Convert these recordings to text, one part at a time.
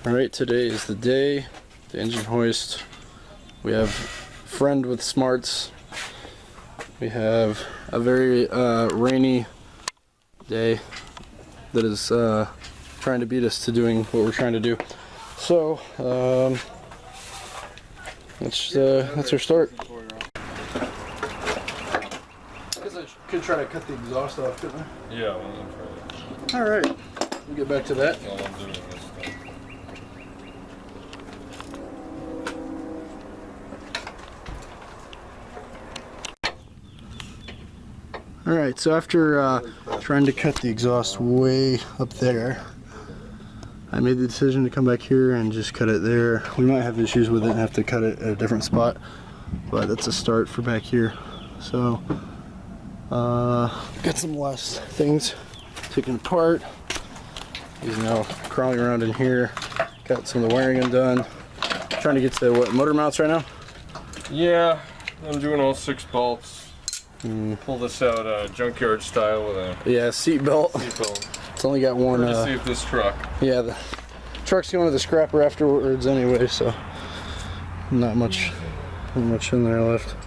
Alright, today is the day, the engine hoist. We have friend with smarts. We have a very rainy day that is trying to beat us to doing what we're trying to do. So, that's our start. I guess I could try to cut the exhaust off, couldn't I? Yeah, well, I'm trying to. Alright, we'll get back to that. While I'm doing this stuff. Alright, so after trying to cut the exhaust way up there, I made the decision to come back here and just cut it there. We might have issues with it and have to cut it at a different spot, but that's a start for back here. So, got some last things taken apart. He's now crawling around in here. Got some of the wiring undone. Trying to get to what, motor mounts right now? Yeah, I'm doing all 6 bolts. Pull this out junkyard style with a seat belt. It's only got one. To save this truck. Yeah, the truck's going to the scrapper afterwards anyway, so not much in there left.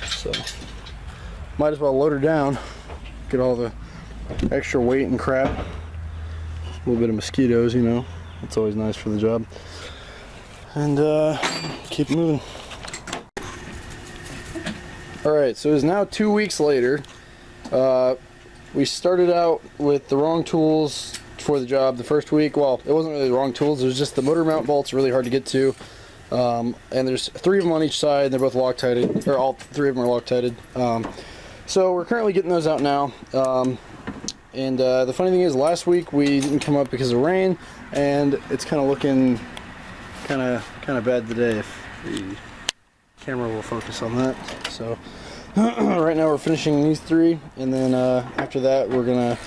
So might as well load her down, get all the extra weight and crap. A little bit of mosquitoes, you know. It's always nice for the job. And keep moving. Alright, so it's now 2 weeks later. We started out with the wrong tools for the job the first week. Well, it wasn't really the wrong tools, it was just the motor mount bolts really hard to get to. And there's 3 of them on each side, they're both Loctited, or all 3 of them are Loctited. So we're currently getting those out now. And the funny thing is, last week we didn't come up because of rain, and it's kind of looking kind of bad today if the camera will focus on that. So right now we're finishing these 3, and then after that we're gonna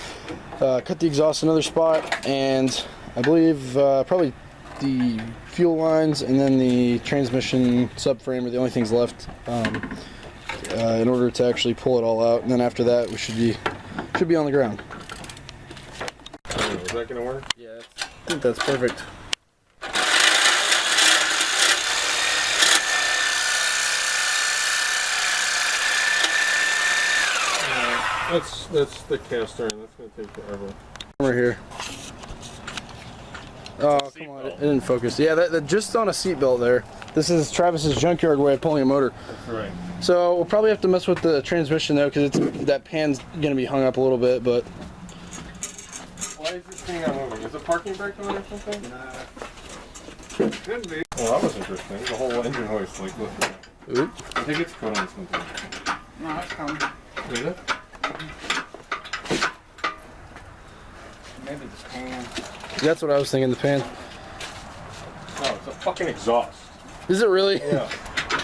cut the exhaust another spot, and I believe probably the fuel lines and then the transmission subframe are the only things left in order to actually pull it all out. And then after that we should be on the ground. Is that gonna work? Yeah, I think that's perfect. That's the cast iron. That's gonna take forever. We're here. Oh, come on! It didn't focus. Yeah, that just on a seatbelt there. This is Travis's junkyard way of pulling a motor. That's right. So we'll probably have to mess with the transmission though, because that pan's gonna be hung up a little bit. But why is this thing not moving? Is the parking brake on or something? Nah. Could be. Well, that was interesting. The whole engine hoist like lifted. Oop. I think it's caught on something. No, it's coming. Is it? Maybe the pan. That's what I was thinking. The pan. No, it's a fucking exhaust. Is it really? Yeah.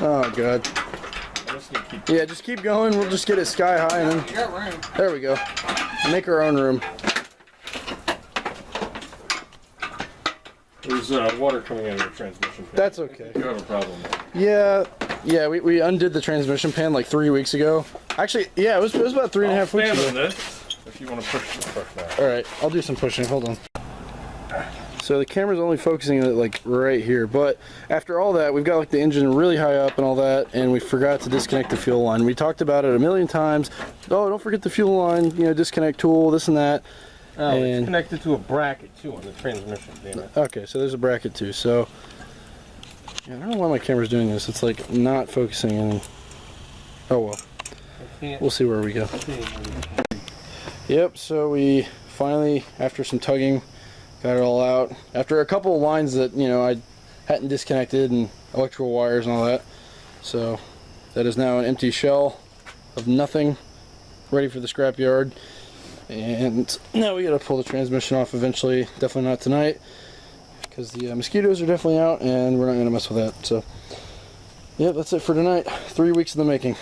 Oh god. I just need to keep. Yeah, just keep going. We'll just get it sky high and then. You got room. There we go. Make our own room. There's water coming out of the transmission pan. That's okay. You have a problem. Yeah. We undid the transmission pan like 3 weeks ago. Actually, yeah, it was about 3.5 weeks ago. On this if you want to push that. All right, I'll do some pushing. Hold on. So the camera's only focusing like right here, but after all that, we've got like the engine really high up and all that, and we forgot to disconnect the fuel line. We talked about it a million times. Oh, don't forget the fuel line, you know, disconnect tool, this and that. Oh, and it's connected to a bracket too on the transmission, damn it. Okay, so there's a bracket too. So yeah, I don't know why my camera's doing this. It's like not focusing in. Oh well. We'll see where we go. Yep, so we finally, after some tugging, got it all out. After a couple of lines that, you know, I hadn't disconnected and electrical wires and all that. So that is now an empty shell of nothing, ready for the scrap yard. And now we gotta pull the transmission off eventually. Definitely not tonight, because the mosquitoes are definitely out and we're not gonna mess with that. So yep, that's it for tonight. 3 weeks in the making.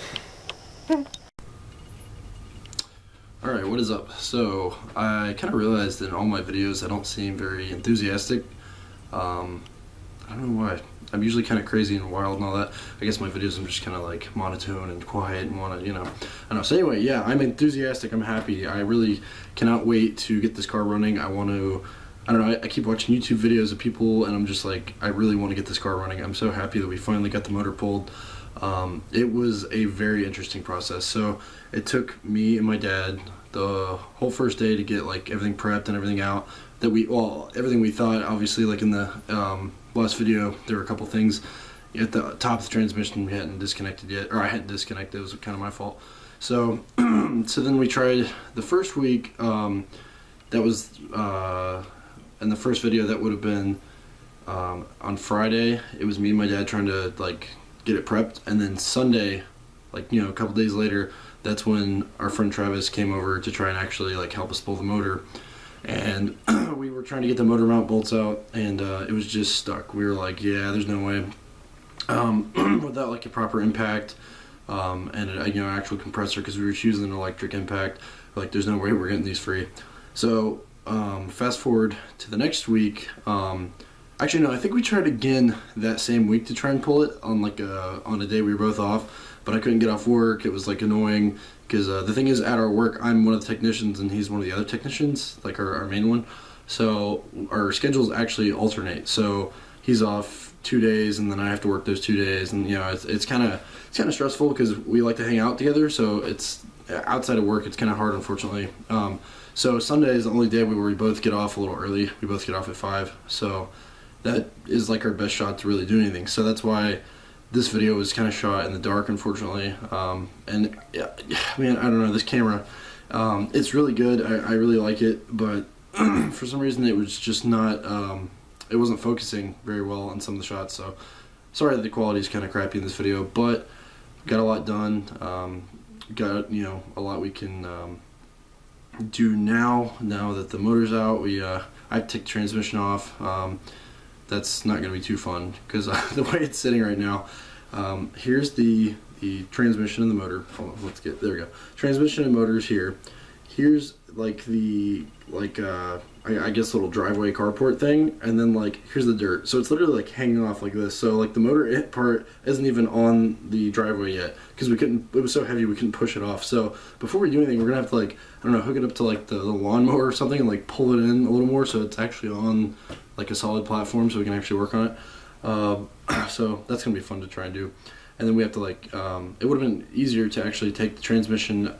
Alright, what is up? So, I kind of realized that in all my videos I don't seem very enthusiastic. I don't know why. I'm usually kind of crazy and wild and all that. I guess my videos I'm just kind of like monotone and quiet and want to, you know. I don't know. So anyway, yeah, I'm enthusiastic. I'm happy. I really cannot wait to get this car running. I want to I don't know, I keep watching YouTube videos of people and I'm just like, I really want to get this car running. I'm so happy that we finally got the motor pulled. It was a very interesting process. So it took me and my dad the whole first day to get like everything prepped and everything out that everything we thought. Obviously, like in the last video, there were a couple things at the top of the transmission we hadn't disconnected yet, or I hadn't disconnected. It was kind of my fault. So so then we tried the first week. That was in the first video, that would have been on Friday. It was me and my dad trying to like get it prepped, and then Sunday, like, you know, a couple days later, that's when our friend Travis came over to try and actually like help us pull the motor. And we were trying to get the motor mount bolts out, and it was just stuck. We were like, yeah, there's no way without like a proper impact and a, you know, actual compressor, because we were choosing an electric impact. Like, there's no way we're getting these free. So fast forward to the next week. Actually, no, I think we tried again that same week to try and pull it on like on a day we were both off, but I couldn't get off work. It was like annoying because the thing is, at our work, I'm one of the technicians and he's one of the other technicians, like our main one. So our schedules actually alternate. So he's off 2 days and then I have to work those 2 days, and you know, it's kind of stressful because we like to hang out together. So it's outside of work, it's kind of hard, unfortunately. So Sunday is the only day where we both get off a little early. We both get off at 5. So that is like our best shot to really do anything. So that's why this video was kind of shot in the dark, unfortunately. And yeah, man, I don't know, this camera, it's really good. I really like it, but for some reason it was just not, it wasn't focusing very well on some of the shots. So sorry that the quality is kind of crappy in this video, but got a lot done. Got, you know, a lot we can do now that the motor's out. I have to take the transmission off. That's not going to be too fun because the way it's sitting right now. Here's the transmission and the motor. Hold on, there we go. Transmission and motors here. Here's like the I guess little driveway carport thing, and then like here's the dirt. So it's literally like hanging off like this. So like the motor part isn't even on the driveway yet because we couldn't. It was so heavy we couldn't push it off. So before we do anything, we're gonna have to, like, I don't know, hook it up to like the lawnmower or something and like pull it in a little more so it's actually on like a solid platform so we can actually work on it. So that's gonna be fun to try and do. And then we have to like it would have been easier to actually take the transmission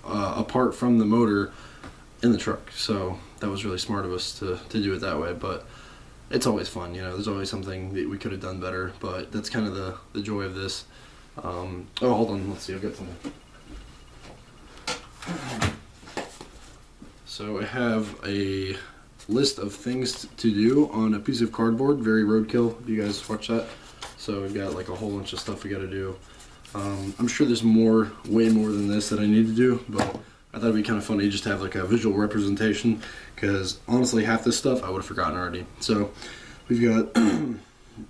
apart from the motor in the truck. So that was really smart of us to do it that way, but it's always fun, you know, there's always something that we could have done better, but that's kind of the joy of this. Oh, hold on, let's see, I've got something. So I have a list of things to do on a piece of cardboard, very roadkill, if you guys watch that. So we've got like a whole bunch of stuff we got to do. I'm sure there's way more than this that I need to do, but I thought it'd be kind of funny just to have like a visual representation, because honestly half this stuff I would have forgotten already. So we've got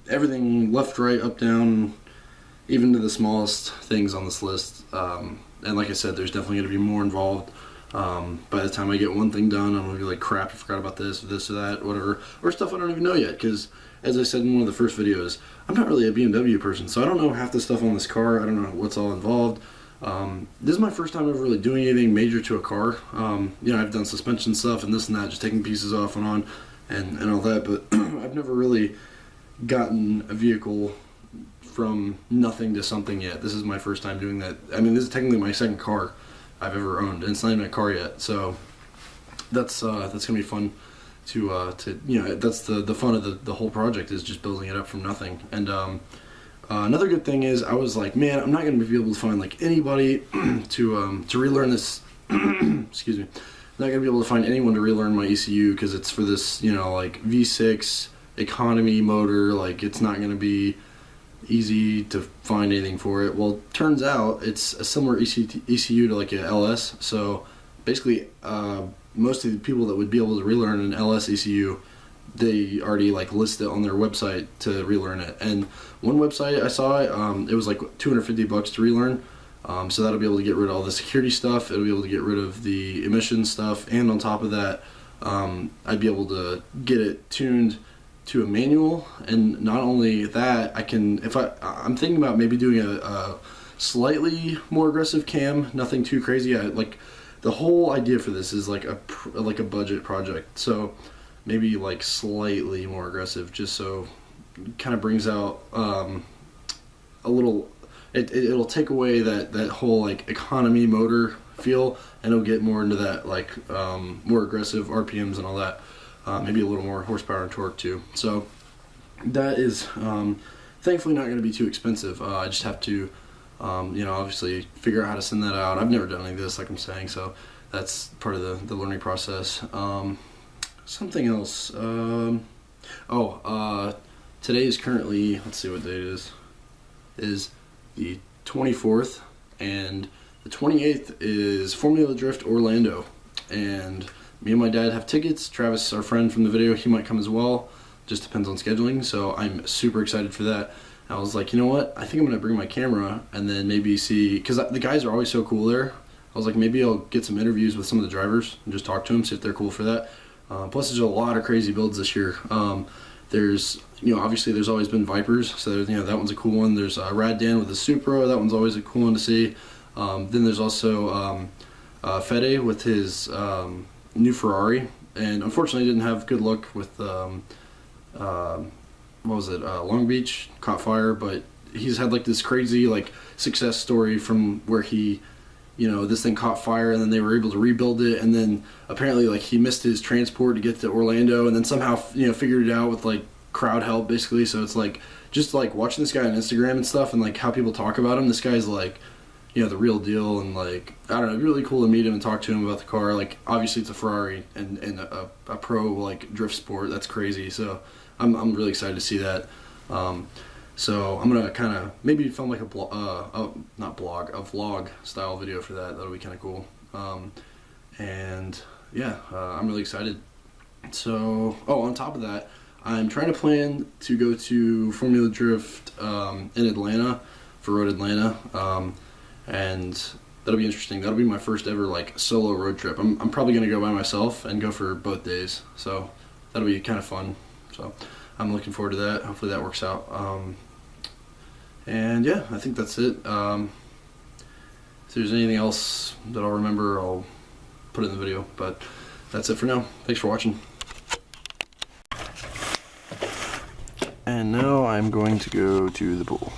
everything left, right, up, down, even to the smallest things on this list. And like I said, there's definitely going to be more involved. By the time I get one thing done, I'm going to be like, crap, I forgot about this or that, whatever. Or stuff I don't even know yet, because as I said in one of the first videos, I'm not really a BMW person, so I don't know half the stuff on this car. I don't know what's all involved. This is my first time ever really doing anything major to a car. You know, I've done suspension stuff and this and that, just taking pieces off and on and all that, but I've never really gotten a vehicle from nothing to something yet. This is my first time doing that. I mean, this is technically my second car I've ever owned, and it's not even a car yet, so that's gonna be fun to you know, that's the fun of the whole project, is just building it up from nothing. And another good thing is, I was like, man, I'm not going to be able to find like anybody to relearn this. Excuse me. I'm not going to be able to find anyone to relearn my ECU, because it's for this, you know, like V6 economy motor. Like, it's not going to be easy to find anything for it. Well, turns out it's a similar ECU to like a LS. So basically, most of the people that would be able to relearn an LS ECU, they already like list it on their website to relearn it. And one website I saw, it was like $250 to relearn. So that'll be able to get rid of all the security stuff. It'll be able to get rid of the emission stuff, and on top of that, I'd be able to get it tuned to a manual. And not only that, I can, if I'm thinking about maybe doing a slightly more aggressive cam, nothing too crazy. Like, the whole idea for this is like a budget project. So maybe like slightly more aggressive, just so it kind of brings out a little. It'll take away that whole like economy motor feel, and it'll get more into that like more aggressive RPMs and all that. Maybe a little more horsepower and torque too. So that is thankfully not going to be too expensive. I just have to obviously figure out how to send that out. I've never done any of this, like I'm saying, so that's part of the learning process. Something else. Today is currently, let's see what date it is the 24th, and the 28th is Formula Drift Orlando, and me and my dad have tickets. Travis, our friend from the video, he might come as well, just depends on scheduling, so I'm super excited for that. I was like, you know what, I think I'm gonna bring my camera and then maybe see, because the guys are always so cool there. I was like, maybe I'll get some interviews with some of the drivers and just talk to them, see if they're cool for that. Plus there's a lot of crazy builds this year. There's, obviously there's always been Vipers, so that one's a cool one. There's Rad Dan with the Supra, that one's always a cool one to see. Then there's also Fede with his new Ferrari, and unfortunately didn't have good luck with, Long Beach, caught fire, but he's had like this crazy like success story from where he, this thing caught fire and then they were able to rebuild it, and then apparently like he missed his transport to get to Orlando, and then somehow figured it out with like crowd help basically. So it's like just like watching this guy on Instagram and stuff, and like how people talk about him. This guy's like the real deal, and like I don't know, it'd be really cool to meet him and talk to him about the car. Like obviously it's a Ferrari and a pro like drift sport. That's crazy. So I'm really excited to see that. So I'm gonna kind of maybe film like a vlog style video for that. That'll be kind of cool. And yeah, I'm really excited. So on top of that, I'm trying to plan to go to Formula Drift in Atlanta for Road Atlanta, and that'll be interesting. That'll be my first ever like solo road trip. I'm probably gonna go by myself and go for both days. So that'll be kind of fun. So I'm looking forward to that. Hopefully that works out. And yeah, I think that's it. If there's anything else that I'll remember, I'll put it in the video. But that's it for now. Thanks for watching. And now I'm going to go to the pool.